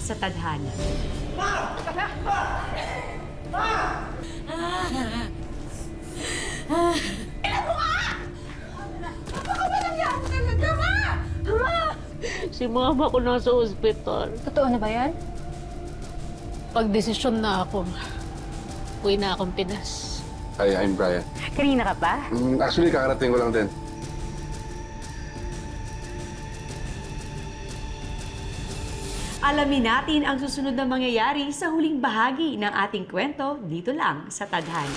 sa tadhana. Ma! Ma! Ma! Ilan mo nga! Baka ba nangyari talaga, Ma? Ma! Si mama ko nasa ospital. Totoo na ba yan? Pagdesisyon na ako, uwi na akong Pinas. Hi, I'm Brian. Kanina ka pa? Actually, kakarating ko lang din. Alamin natin ang susunod na mangyayari sa huling bahagi ng ating kwento dito lang sa Tadhana.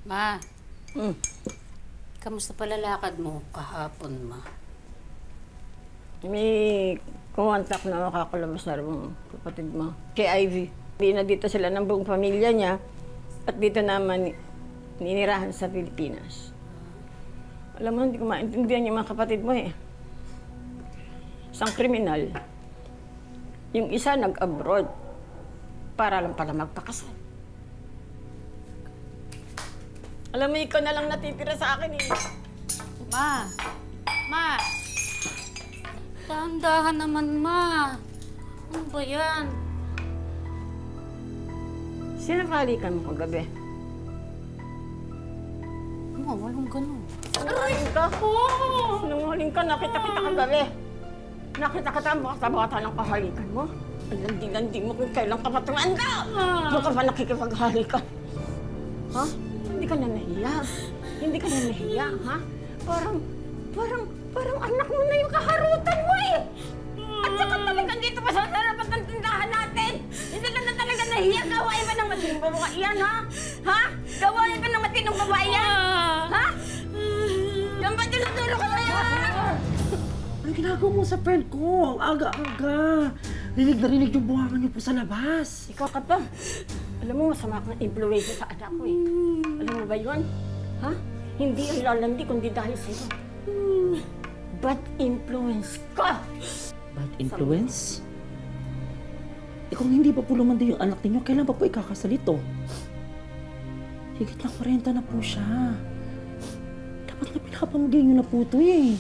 Ma, kamusta pala lakad mo kahapon, Ma? May kumontak na makakalabas na rin kapatid mo. Kay Ivy. Hindi na dito sila ng buong pamilya niya at dito naman ninirahan sa Pilipinas. Alam mo, hindi ko maintindihan yung mga kapatid mo eh. Isang kriminal. Yung isa nag-abroad para lang pala magpakasal. Alam mo, ikaw na lang natitira sa akin eh. Ma! Ma! Dahan-dahan naman, Ma. Ano ba yan? Sinakalikan mo kagabi. Ma, walang ganun. Sinungaling ka? Sinungaling ka, nakita kita kagabi. Nakita kita ang baka ng kahalikan mo. Ang landi-landi mo kung kailan ka patumanda. Ano ka ba nakikipaghalikan? Ha? Hindi ka na nahiya. Hindi ka na nahiya, ha? Parang anak mo na yung kaharutan mo eh. At saka talagang dito pa sa harapan ng tindahan natin. Hindi ka na talaga nahiya. Gawain ba ng matinong babae yan, ha? Ha? Gawain ba ng matinong babae yan? Ha? Yan ba tinutulog ka na yan? Ano ginagawa mo sa friend ko? Ang aga-aga. Rinig na rinig yung buhangan niyo po sa labas. Ikaw ka to. Alam mo, masama kang influensya sa anak ko eh. Alam mo ba yun? Ha? Hindi ang lalandi kundi dahil sa'yo. Bad influence ka! Bad influence? Eh kung hindi pa po lumanda yung anak ninyo, kailan pa po ikakasal ito? Higit na 40 na po siya. Dapat na pinapamigay nyo na po ito eh.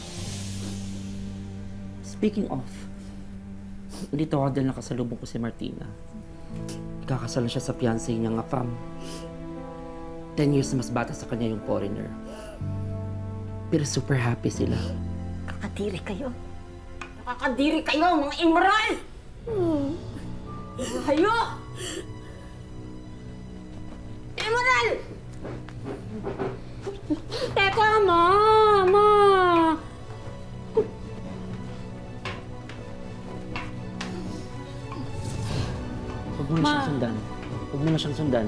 Speaking of, dito ako dahil nakasalubong ko si Martina. Ikakasal na siya sa fiancé niya nga fam. 10 years mas bata sa kanya yung foreigner. Pero super happy sila. Nakakadiri kayo. Nakakadiri kayo, mga immoral! Hayo! Immoral! Teka, Ma! Huwag mo na siyang sundan. Huwag mo na siyang sundan.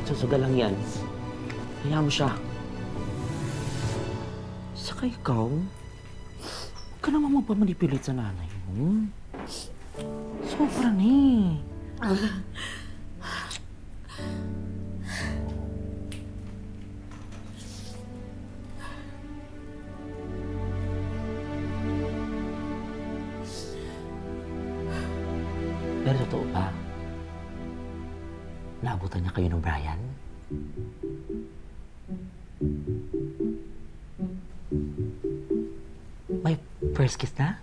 Susugal lang yan. Hayaan mo siya. Saka ikaw, huwag ka naman magpamanipilit sa nanay mo. Sobra na eh. Pero totoo ba? Naabutan niya kayo ng Brian? May first kiss na?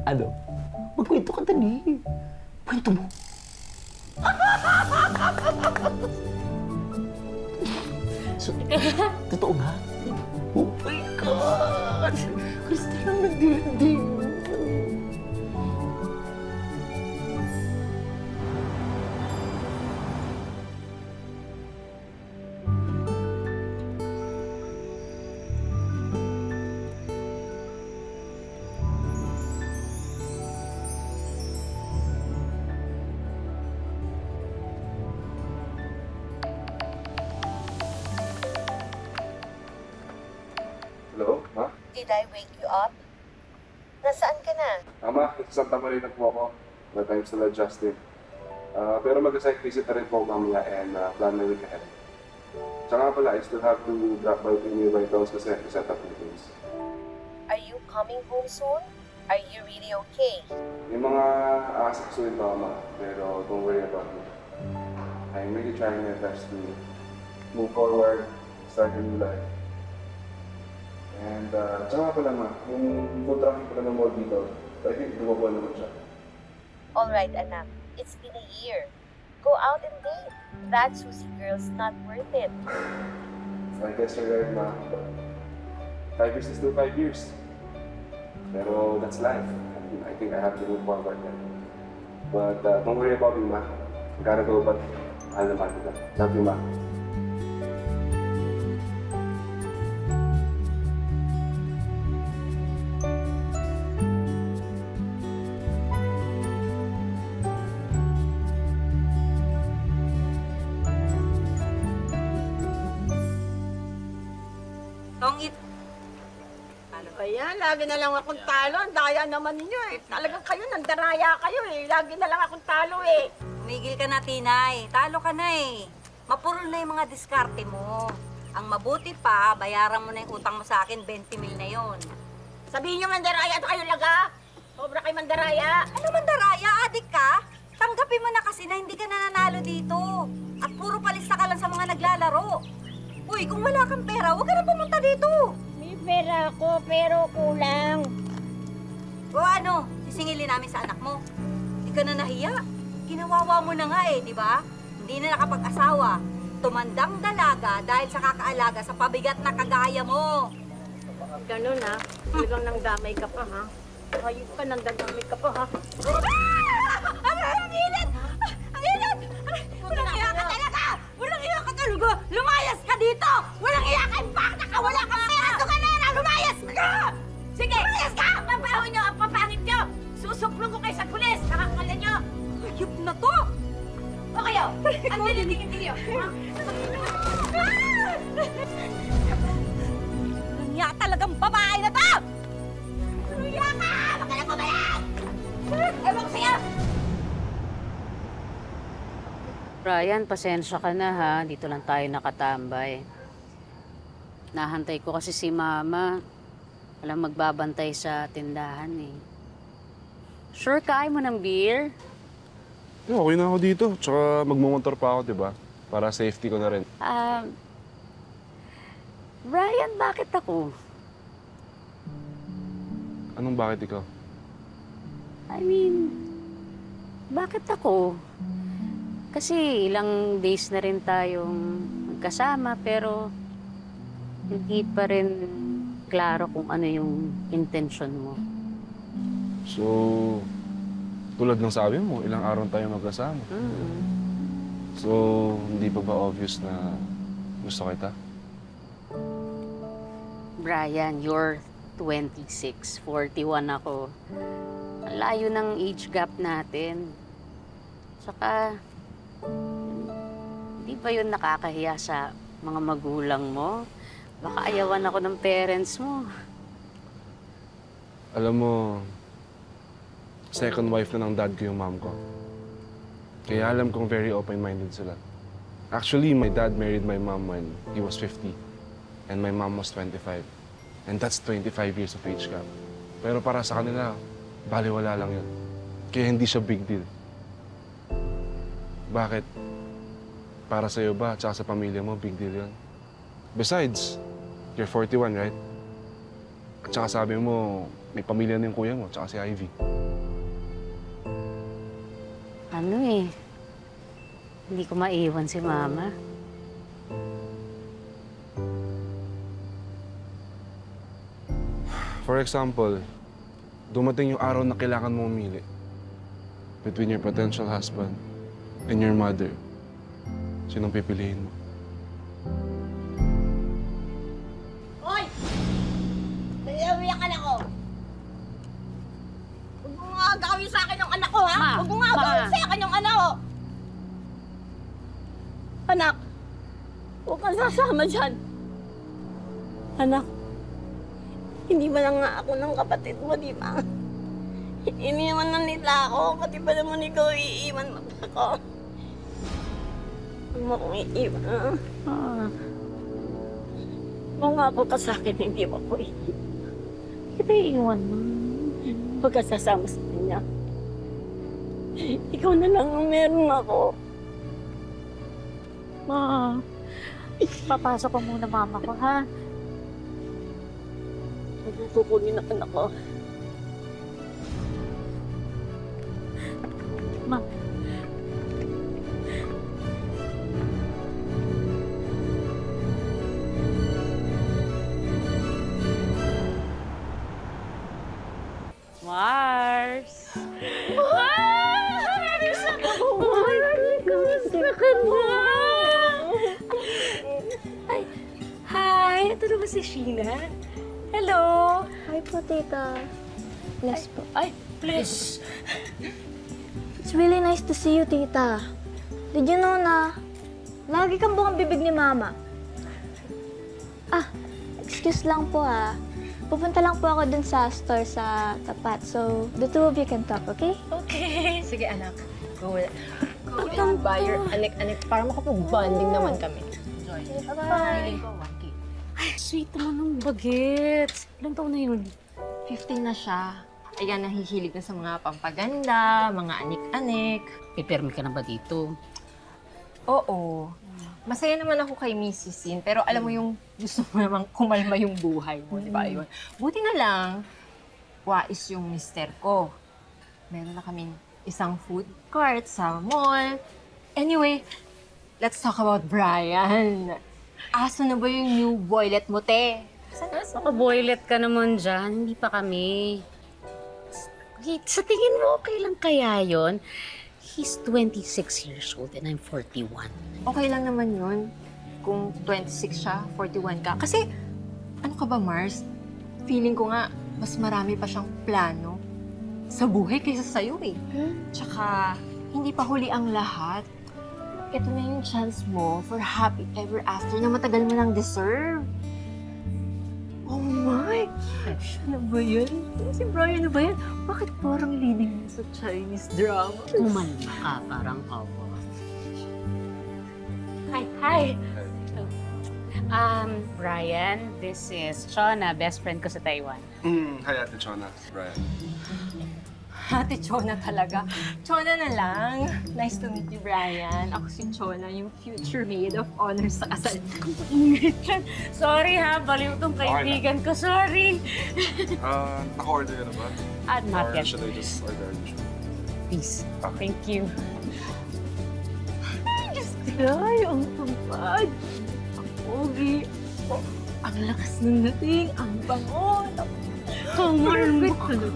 Ano? Magkwento ka dali. Kwento mo. So, totoo nga? Oh my God! Gusto lang nagdilig. Hello, Ma? Did I wake you up? Nasaan ka na? Ma, sa Santa Marina po ako. But I'm still adjusting. Pero mag-site visit na rin po mamaya and plan my week ahead. Tsaka pala, I still have to drop by to nearby towns kasi I set up meetings. Are you coming home soon? Are you really okay? May mga asikasuin pa, Ma, pero don't worry about it. I'm really trying my best to move forward, start a new life. And, tsaka pala, Ma, yung food traffic pala ng mall dito, I think lumabal naman siya. Alright, anak. It's been a year. Go out and date. That Susie girl's not worth it. I guess you're right, Ma. 5 years is still 5 years. Pero that's life. I think I have to move forward then. But don't worry about me, Ma. I gotta go, but mahal naman kita. Love you, Ma. Tongit. Ano ba yan? Lagi na lang akong talo. Ang daya naman ninyo eh. Talagang kayo, nandaraya kayo eh. Lagi na lang akong talo eh. Tumigil ka na, Tinay. Talo ka na eh. Mapurol na yung mga diskarte mo. Ang mabuti pa, bayaran mo na yung utang mo sa akin, 20 mil na yon. Sabihin nyo mandaraya ito kayo laga. Sobra kayo mandaraya. Ano mandaraya? Adik ka? Tanggapin mo na kasi na hindi ka nananalo dito. At puro palista ka lang sa mga naglalaro. Uy, kung wala kang pera, huwag ka na pumunta dito. May pera ako, pero kulang. O ano, sisingilin namin sa anak mo. Hindi ka na nahiya. Ginawawa mo na nga eh, di ba? Hindi na nakapag-asawa. Tumandang dalaga dahil sa kakaalaga sa pabigat na kagaya mo. Ganun ha. Talagang nangdamay ka pa ha. Ayun ka, nangdamay ka pa ha. Ang init! Ang init! Walang iya ka talaga! Walang iya ka talaga! Lumayas ka dito! Walang iya ka! Bakit ka? Wala kang pera! Sugalera! Lumayas ka! Sige! Lumayas ka! Papahon nyo ang papangit nyo! Susuplong ko kayo sa pulis! Nakakalan nyo! Ayup na to! O kayo! Ang dinitingin-tingin nyo! Walang iya talagang babae na to! Luya ka! Magalang mo ba yan? Ewan ko sa'yo! Ryan, pasensya ka na ha. Dito lang tayo nakatambay. Nahantay ko kasi si Mama. Walang magbabantay sa tindahan eh. Sure, kain mo ng beer? Yeah, okay na ako dito. Tsaka magmumotor pa ako, di ba? Para safety ko na rin. Ryan, bakit ako? Anong bakit ikaw? I mean, bakit ako? Kasi ilang days na rin tayong magkasama pero hindi pa rin klaro kung ano yung intention mo. So, tulad ng sabi mo, ilang araw tayo magkasama. So, hindi pa ba obvious na gusto kita? Brian, you're 26, 41 ako. Ang layo ng age gap natin. Saka, hindi ba yun nakakahiya sa mga magulang mo? Baka ayawan ako ng parents mo. Alam mo, second wife na ng dad ko yung mom ko. Kaya alam kong very open-minded sila. Actually, my dad married my mom when he was 50. And my mom was 25. And that's 25 years of age gap. Pero para sa kanila, baliwala lang yun. Kaya hindi siya big deal. Bakit? Para sa'yo ba, tsaka sa pamilya mo, big deal yun? Besides, you're 41, right? At tsaka sabi mo, may pamilya na yung kuya mo, tsaka si Ivy. Ano eh, hindi ko maiwan si Mama. For example, dumating yung araw na kailangan mo umili between your potential husband and your mother. Sinong pipiliin mo? Hoy! Naiiyak ka na ko! Huwag mo nga gawin sa akin yung anak ko, ha? Ma! Huwag mo nga gawin sa akin yung anak ko! Anak! Huwag kang sasama dyan. Anak, hindi ba lang nga ako ng kapatid mo, di ba? Iniwan na nila ako, pati ba naman ikaw iiwan mo pa ako? Huwag mo akong iiwan, ha? Kung nga ako ka sa akin, hindi mo ako iiwan. Kita iiwan mo. pagkasasama sa kanya. Ikaw na lang ang meron ako. Ma, papasok ko muna mama ko, ha? Kukunin ang anak ko. Ma. Mars! Mars! Oh my God! Kamusta ka na? Ay, hi! Ito na ba si Sheena? Hello! Hi po, tita. Bless po. Ay, please! It's really nice to see you, tita. Did you know na lagi kang bukang bibig ni mama? Ah, excuse lang po ah. Pupunta lang po ako dun sa store sa tapat. So, the two of you can talk, okay? Okay. Sige, anak. Go and buy your anik-anik para makapag-bonding naman kami. Bye! Ay, sweet naman ng bagets. Ilang taon na yun? 15 na siya. Ayan, nahihilig na sa mga pampaganda, mga anik-anik. Pipirmi ka na ba dito? Oo. Masaya naman ako kay Mrs. Sin, pero alam mo yung gusto mo namang kumalma yung buhay mo, di ba? Yun. Buti na lang, wais yung mister ko. Meron na kaming isang food court sa mall. Anyway, let's talk about Brian. Aso na ba yung new boylet mo, te? Naka-boylet ka naman dyan. Hindi pa kami. Wait, sa tingin mo okay lang kaya yun? He's 26 years old and I'm 41. Okay lang naman yun kung 26 siya, 41 ka. Kasi, ano ka ba, Mars? Feeling ko nga, mas marami pa siyang plano sa buhay kaysa sa'yo eh. Tsaka, hindi pa huli ang lahat. Ito na yung chance mo for happy ever after na matagal mo nang deserve. Oh my! Siya na ba yun? Si Brian na ba yan? Bakit parang leading mo sa Chinese drama? Kumalma ka, parang awa. Hi! Brian, this is Chona, best friend ko sa Taiwan. Hi, Ate Chona. Brian. Ate Chona talaga. Chona na lang. Nice to meet you, Brian. Ako si Chona, yung future maid of honor sa kasal ko. Sorry ha, baliw tong kaibigan ko. Sorry. Naka-order na ba? Not Or yet. should I just order? Please. Okay. Thank you. Ay, ang tampad. Ang pogi. Ang lakas ng dating. Ang bango. Kamarambit ka na.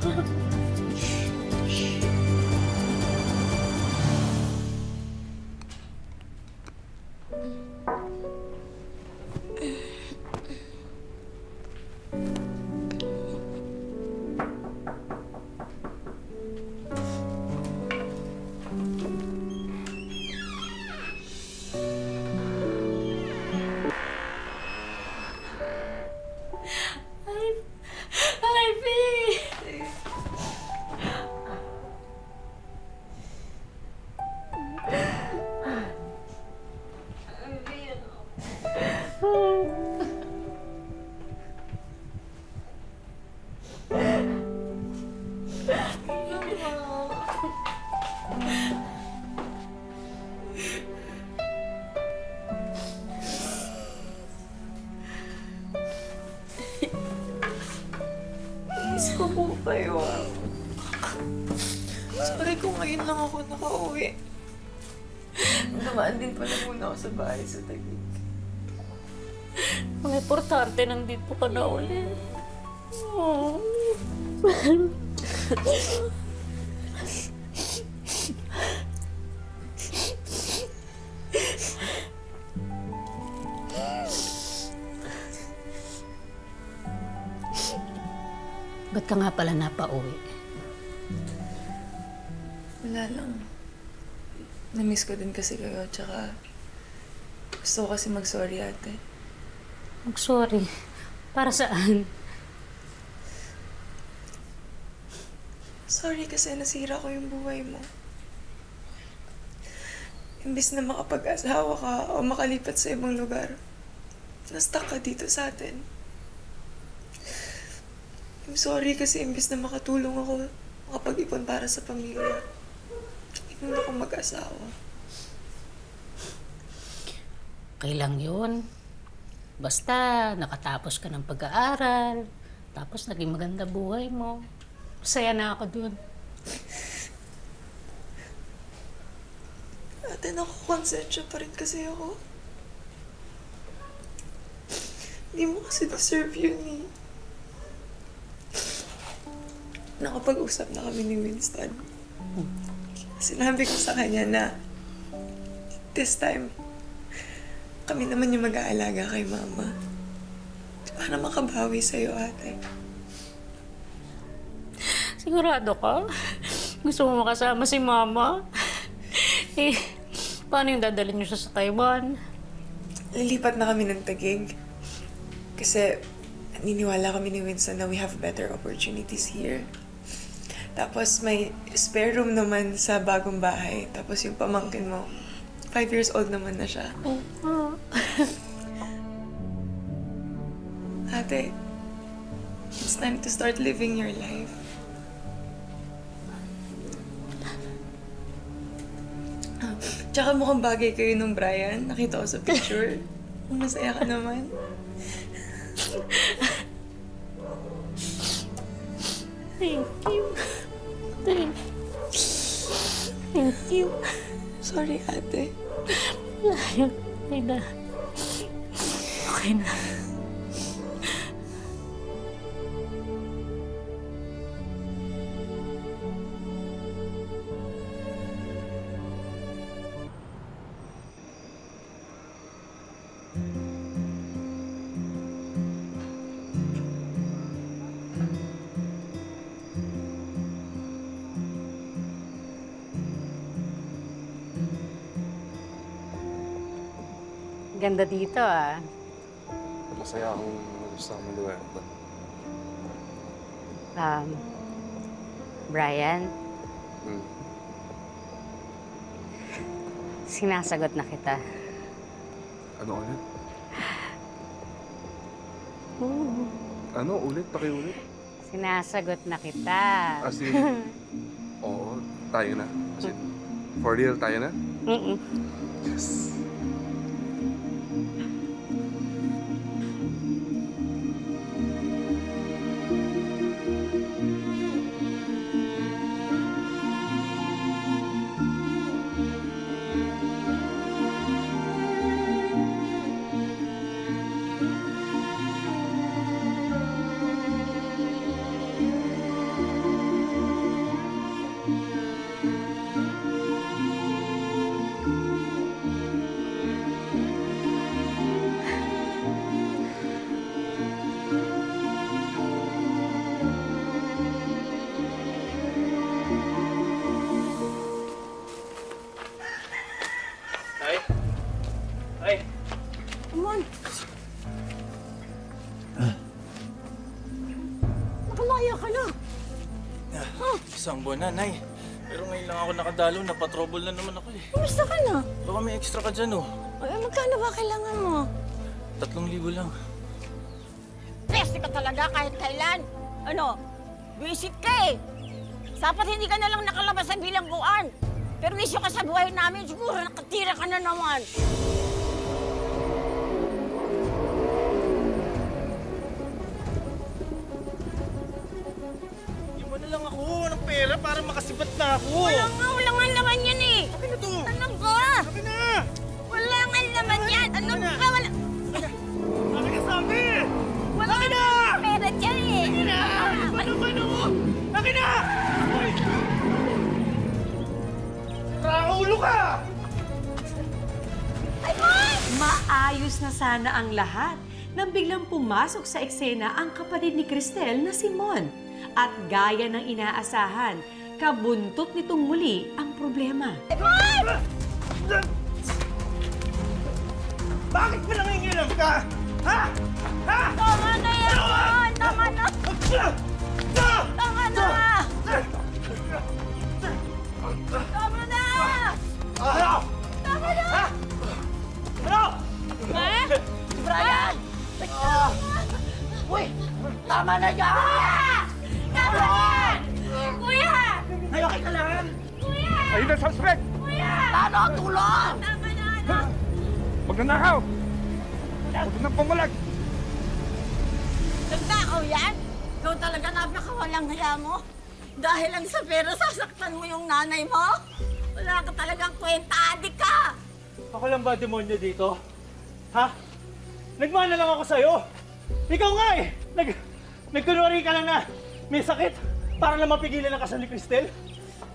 Miss ko po kayo. Sorry kung ngayon lang ako nakauwi. Dumaan din pala muna ako sa bahay sa Taguig. Ang importante, nandito ka na ulit. Oh. Ba't ka nga pala napauwi? Wala lang. Na-miss ko din kasi kayo, tsaka gusto ko kasi mag-sorry, ate. Mag-sorry. Para saan? Sorry kasi nasira ko yung buhay mo. Imbis na makapag-asawa ka o makalipat sa ibang lugar, na-stuck ka dito sa atin. I'm sorry kasi imbes na makatulong ako, makapag-ipon para sa pamilya. Hindi ako mag-asawa. Okay lang yun. Basta nakatapos ka ng pag-aaral, tapos naging maganda buhay mo. Masaya na ako dun. Ate, nakakonsensya pa rin kasi ako. Hindi mo kasi deserve yun eh. Nakapag-usap na kami ni Winston. Sinabi ko sa kanya na this time, kami naman yung mag-aalaga kay Mama. Para makabawi sa'yo, ate. Sigurado ka? Gusto mo makasama si Mama? Eh, paano yung dadalhin niyo siya sa Taiwan? Lilipat na kami ng Taguig. Kasi naniniwala kami ni Winston na we have better opportunities here. Tapos may spare room naman sa bagong bahay. Tapos yung pamangkin mo, 5 years old naman na siya. Ate, it's time to start living your life. Tsaka mukhang bagay kayo nung Brian. Nakita ko sa picture. Masaya ka naman. Thank you. Thank you. Sorry, ate. Wala yun. Okay na. Okay na. Ganda dito ah. Masaya akong gusto akong lugar ito. Brian, sinasagot na kita. Ano ulit? Ano ulit? Pakiulit? Sinasagot na kita. As in, oo, tayo na. As in, for real, tayo na? Yes. Isang buwan na, Nay. Pero ngayon lang ako nakadalo, napatrouble na naman ako eh. Kumusta ka na? Baka may extra ka dyan, oh. Ay, magkano ba kailangan mo? 3,000 lang. Peste ka talaga kahit kailan. Ano? Visit ka eh. Dapat hindi ka na lang nakalabas sa bilangguan. Pero wisyo ka sa buhay namin, siguro nakatira ka na naman. Lang ako ng pera para makasibat na ako. Wala nga naman yan eh. Akin na to. Ano ba? Akin na. Wala nga naman yan. Ano ba? Wala. Akin na sabi. Wala na. Pera dyan eh. Akin na. Ano? Akin na. Raulo ka. Ay, maayos na sana ang lahat nang biglang pumasok sa eksena ang kapatid ni Cristel na si Mon. At gaya ng inaasahan, kabuntot nitong muli ang problema. Bakit ba nangingilam ka? Ha? Tama na yan! Tama na! Tama na! Tama na! Ano? Tama na! Ano? Brian! Uy! Tama na yan! Kuya! Ay, okay ka lang? Kuya! Ayun ang suspect! Kuya! Ano? Tulong! Tama na, anak! Magnanakaw! Huwag nang pumalag! Nagnakaw yan? Ikaw talaga napakawalang hiya mo. Dahil lang sa pera, sasaktan mo yung nanay mo? Wala ka talagang kwenta, adik ka! Ako lang ba demonyo dito? Ha? Nagmana lang ako sa'yo! Ikaw nga eh! Nagkunwari ka lang na may sakit para lang mapigilan ang kasal ni Cristel?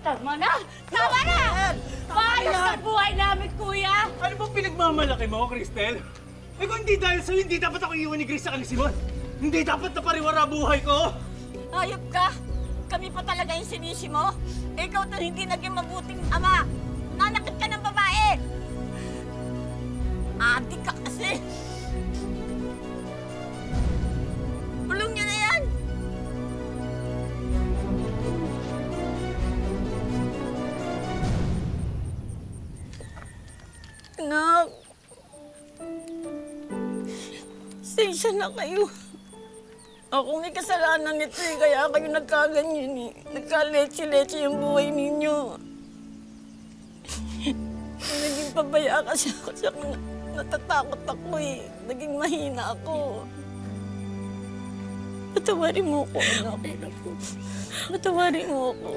Tama na! Tama na! Paayos na buhay namin, kuya! Ano bang pinagmamalaki mo, Cristel? Eh kung hindi dahil sa'yo, hindi dapat ako iwan ni Grace sa Simon. Hindi dapat na pariwara buhay ko. Ayop ka! Kami pa talaga yung sinisi mo. Ikaw to hindi naging mabuting ama. Nanakit ka ng babae. Adik ka kasi. Bulong niya na yan. Anak. Sensya na kayo. Ako may kasalanan nito eh, kaya kayo nagkaganyan eh. Nagka-leche-leche yung buhay ninyo. Naging pabaya kasi ako siya. Natatakot ako eh. Naging mahina ako. Patawarin mo ako, anak. Patawarin mo ako.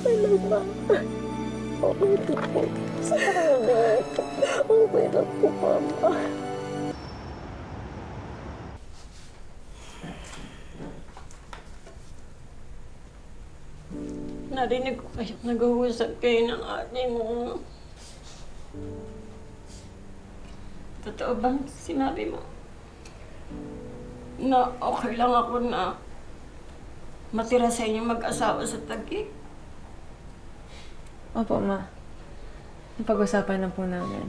Hello, Ma. Okay po. Salamat. Okay lang po, Mama. Narinig ko kayo nag-uusap kayo ng ate mo. Totoo bang sinabi mo na okay lang ako na matira sa inyo mag-asawa sa Taguig? Opo, Ma. Napag-usapan na po namin.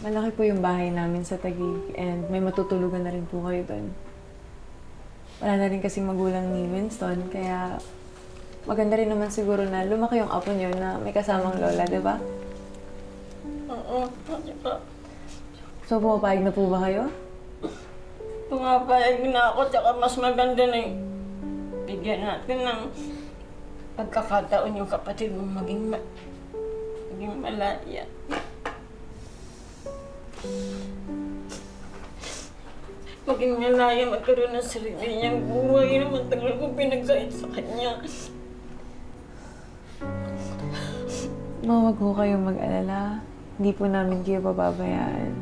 Malaki po yung bahay namin sa Taguig and may matutulugan na rin po kayo doon. Wala na rin kasing magulang ni Winston, kaya maganda rin naman siguro na lumaki yung apo niyo na may kasamang lola, di ba? Oo, di ba? So, pumapayag na po ba kayo? Pumapayag na ako, tsaka mas maganda na yung bigyan natin ng pagkakataon yung kapatid mo maging malaya. Maging malaya, magkaroon ng sarili niyang buhay na matagal kong pinagkait sa kanya. Ma, wag ho kayong mag-alala. Hindi po namin kayo pababayaan.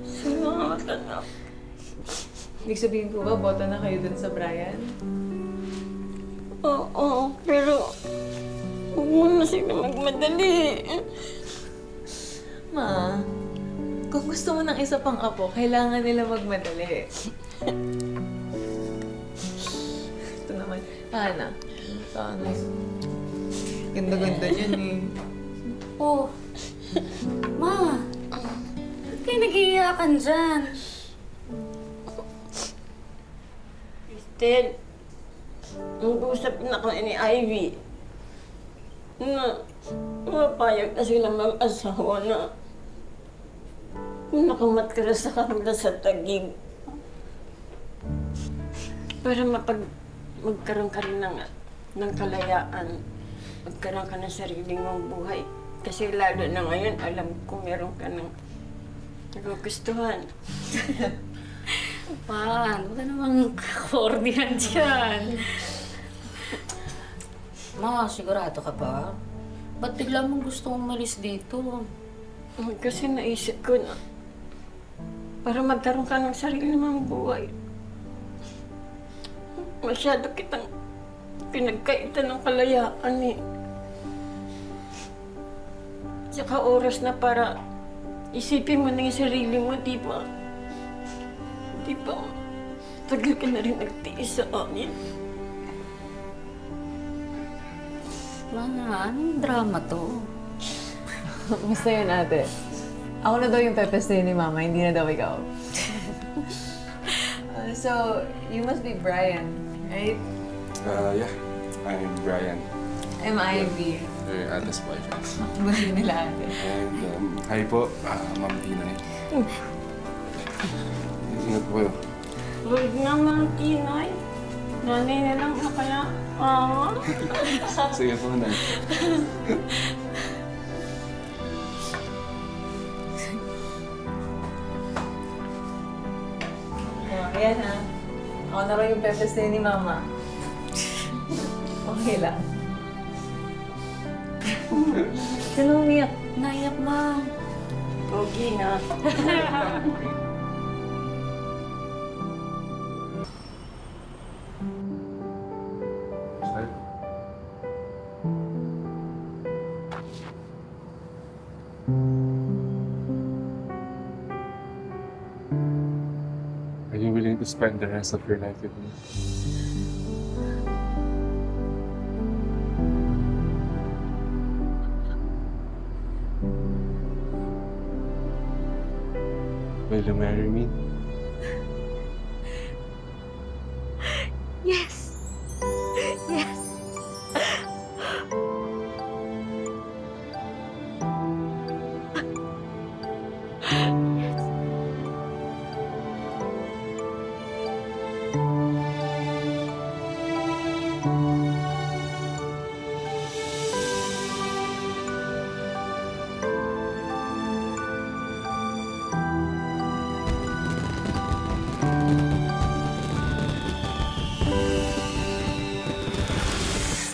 Salamat, anak. Ibig sabihin po ba, boto na kayo dun sa Brian? Oo, pero huwag mo na sila magmadali. Ma, kung gusto mo ng isa pang apo, kailangan nila magmadali. Ito naman. Ana. Sana. Ganda-ganda niyan eh. Oh, Ma, ba't kayo nag-iiyakan dyan? Cristel, nag-usap na kami ni Ivy na mapayag na sila mag-asawa na nakamatira sa kanila sa Taguig. Para magkaroon ka rin ng kalayaan, magkaroon ka ng sariling mong buhay. Kasi lalo na ngayon, alam ko meron ka ng nagugustuhan. Pa, ano ka namang kakordihan dyan? Ma, sigurado ka ba? Ba't bigla mong gusto umalis dito? Kasi naisip ko na para magkaroon ka ng sarili mong buhay. Masyado kitang pinagkaitan ng kalayaan eh. Tsaka oras na para isipin mo na yung sarili mo, di ba? Di ba? Tagal ka na rin nagtiis sa amin. Ma, anong drama to? Basta yun, ate. Ako na daw yung pepestayin ni Mama, hindi na daw ikaw. So, you must be Brian, right? Yeah. I'm Brian. I'm Ivy. We're Ate's boyfriends. Bali nila ate. And hi po, Ma'am Tinay. Ingat po kayo. Huwag naman, Tinay. Nanay na lang na kaya. Sige po, Nay. Ayan ha. Ako na rin yung pepes ni Mama. Okay lang. Sino umiyak? Naiyak, Ma. Pogi na. Are you willing to spend the rest of your life with me? Will you marry me? Yes. Yes.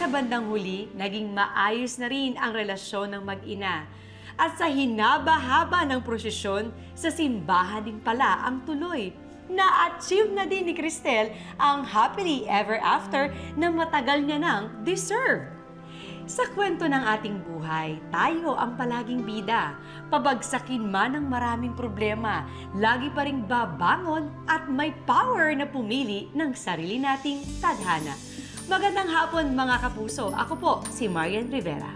Sa bandang huli, naging maayos na rin ang relasyon ng mag-ina. At sa hinaba-haba ng prosesyon, sa simbahan din pala ang tuloy. Na-achieve na din ni Cristel ang happily ever after na matagal niya nang deserve. Sa kwento ng ating buhay, tayo ang palaging bida. Pabagsakin man ang maraming problema, lagi pa ring babangon at may power na pumili ng sarili nating tadhana. Magandang hapon mga kapuso. Ako po si Marian Rivera.